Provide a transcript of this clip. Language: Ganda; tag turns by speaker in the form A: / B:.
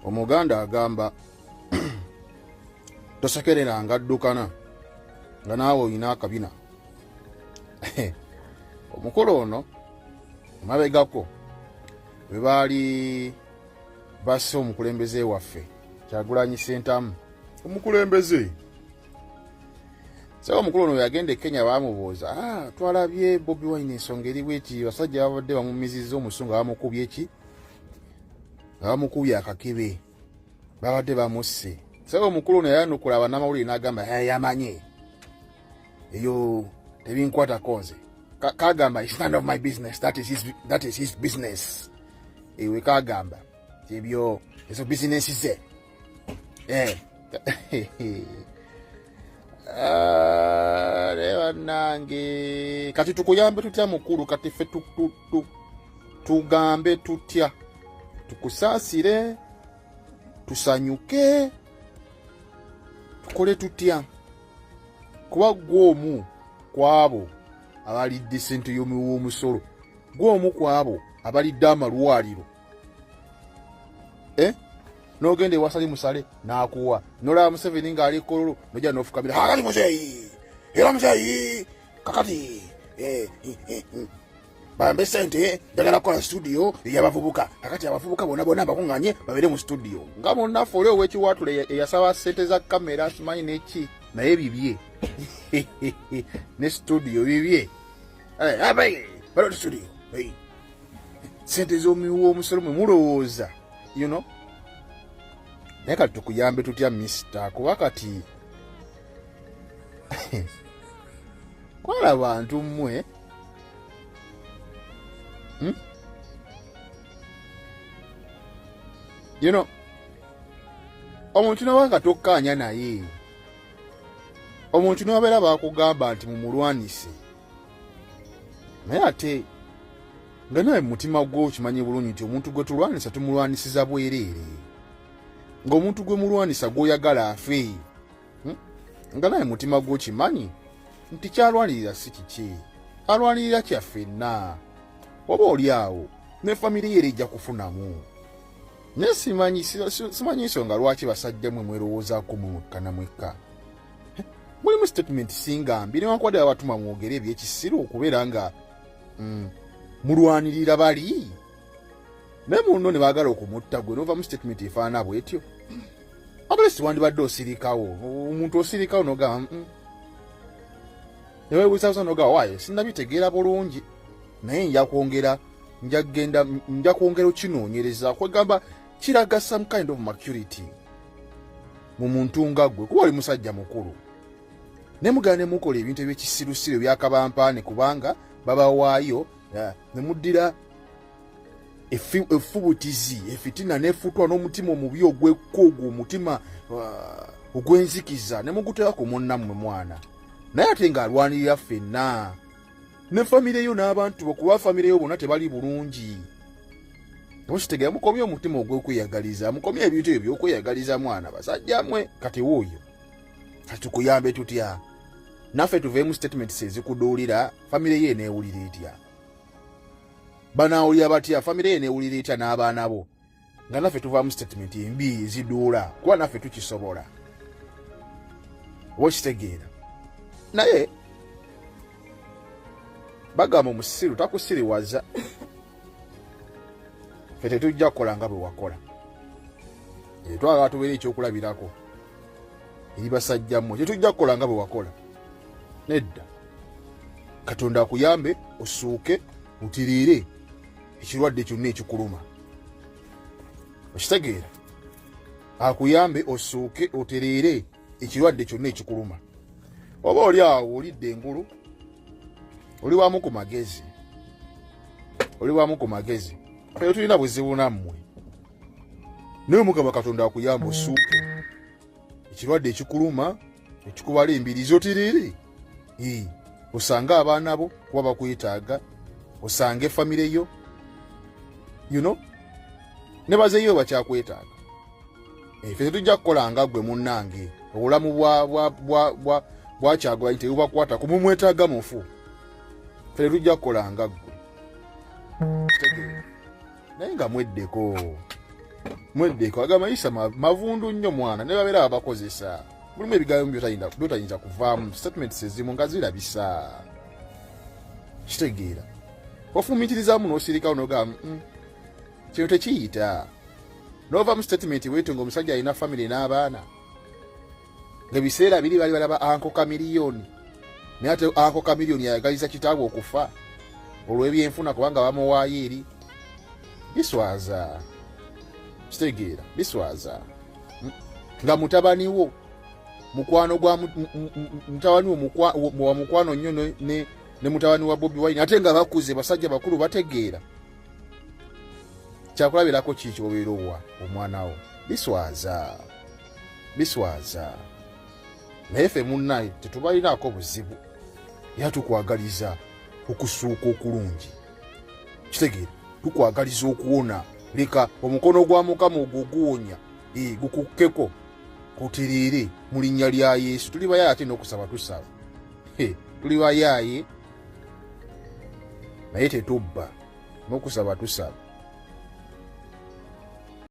A: Omuganda agamba tosekerera nga ddukana nga naawe olina akabina. Omukulu ono mabegako bwe baali basse omukulembeze waffe Kyagulanyi Ssentamu omukulembeze sawa omukulu ono yagenda e Kenya baamubuuza twalabye Bobi Wine ensonga eriwo eki basajja babadde bamumizizza omusungu bamukubye eki bamukubye akakebe babadde bamusse sawa omukulu ono yayanukula abannamawulire n'agamba yamanye eyo tebinkwatako nze kagamba it's none of my business, that is his business. Ewe kagamba ebyo ezo business ze lewa nange kati tukuyambe tutya mukulu kati ffe tugambe tutya tukusaasire tusanyuke tukole tutya kuba gwomu kwabo abalidde ssente y'omusolo gwomu kwabo abalidde amalwaliro n'ogenda ewasali musale n'akuwa n'olaba Museveni ng'ali kololo n'ojja n'ofukamira kakati muzeeyi era muzeeyi kakati bambe ssente njagala kukola studio ey'abavubuka kakati abavubuka bonna bakuŋŋanye babeere mu studio nga munnaffe oli ow'ekiwatula eyasaba ssente za kamera simanyi n'eki naye bibye ne studio bibye balo studio ssente z'omiwa omusolo mwe mulowooza naye kati tukuyambe tutya mister kuba kati kwala bantu mmwe omuntu nawanga tokkaanya naye omuntu nababeera bakugamba nti mumulwanise naye ate nga naye mutima gwo kimanyi bulungi nti omuntu gwe tulwanisa tumulwanisiza bwereere ng'omuntu gwe mulwanisa gw'oyagala afe nga naye mutima gwo kimanyi nti kyalwanirira si kiki alwanirira kyaffenna oba oli awo ne famire ye ejja kufunamu naye simanyi nsonga lwaki basajja mwe mwerowoozaako mwekka na mwekka mulimu statement singambi newankwadde abatuma mwogere ebyekisiru okubeera nga mulwanirira bali naye muno ne baagala okumutta gwe nova mu statement efaana bwetyo abalesi wandibadde osirikawo omuntu osirikawo nogamba newebuusabusa nogamba waaye sinnabitegeera bulungi naye nja kwongera okinoonyereza kwegamba kiraga some kind of maturity mu muntu nga gwe kuba oli musajja mukulu ne mugala ne mukola ebintu ebyekisirusiru ebyakabampaane kubanga babawaayo ne muddira effubutizi efitina nefutwa n'omutima omubi ogwekkoogwo omutima ogwenzikiza ne muguteekako munnammwe mwana naye ate ng'alwanirira ffenna ne famire yo n'abantu bo kuba famire yo bonna tebali bulungi temukitegera mukomye omutima ogw'okweyagaliza mukomye ebintu ebyo by'okweyagaliza mwana basajja mmwe kati wuuyo kati tukuyambe tutya naffe tuveemu statements ezikuduulira famire ye neewulira etya banaawulira batya famire ye neewulira etya n'abaana bo nga naffe tuvaamu statement embi eziduula kuba naffe tukisobola oba okitegeera naye bagamba omusiru takusiriwaza ffe tetujja kukola nga bwe wakola twagala tubeera ekyokulabirako eri basajjammwe tetujja kukola nga bwe wakola nedda Katonda akuyambe osuuke utiriire ekirwadde kyonna ekikuluma okitegeera akuyambe osuuke otereere ekirwadde kyonna ekikuluma oba oli awo olidde engulu oli wamu ku magezi eyo tulina buzibu nammwe naye Mukama Katonda akuyambe osuuke ekirwadde ekikuluma ekikubala embirizi otereere osange abaana bo kuba bakwetaaga osange famire yo ne bazeeyo bakyakwetaaga ffe tetujja kukola nga ggwe munnange obulamu bwa Kyagulanyi tebubakwata kumumwetaaga mufu ffe tetujja kukola nga ggwe naye nga mweddeko Mweddeko agamayisa mavundu nnyo mwana ne babeera abakozesa mulimu ebigambo byotayinza kuvaamu statements ezimu nga zirabisa kitegeera ofumiitirizamu n'osirika onogamba kino tekiyita nova mu statement wetu ng'omusajja alina family n'abaana ng'ebiseera biri bali balaba Uncle Chameleon naye ate Uncle Chameleon yayagaliza kitaawe okufa olw'ebyenfuna kubanga bamuwaayo eri biswaza kitegeera biswaza nga mutabani wo mukwano gwa mutabani wo mukwano nnyo ne mutabani wa Bobi Wine ate nga bakuze basajja bakulu bategeera kyakulabirako kiki obeera owa omwana wo biswaza naye ffe munnaye tetubalinaako buzibu era tukwagaliza okusuuka okulungi kitegeera tukwagaliza okuwona leka omukono gwa Mukama ogwo guwonya gukukkeko kutirire mu linnya lya Yesu tuli bayaye ate n'okusaba tusaba tuli bayaye naye tetubba n'okusaba tusaba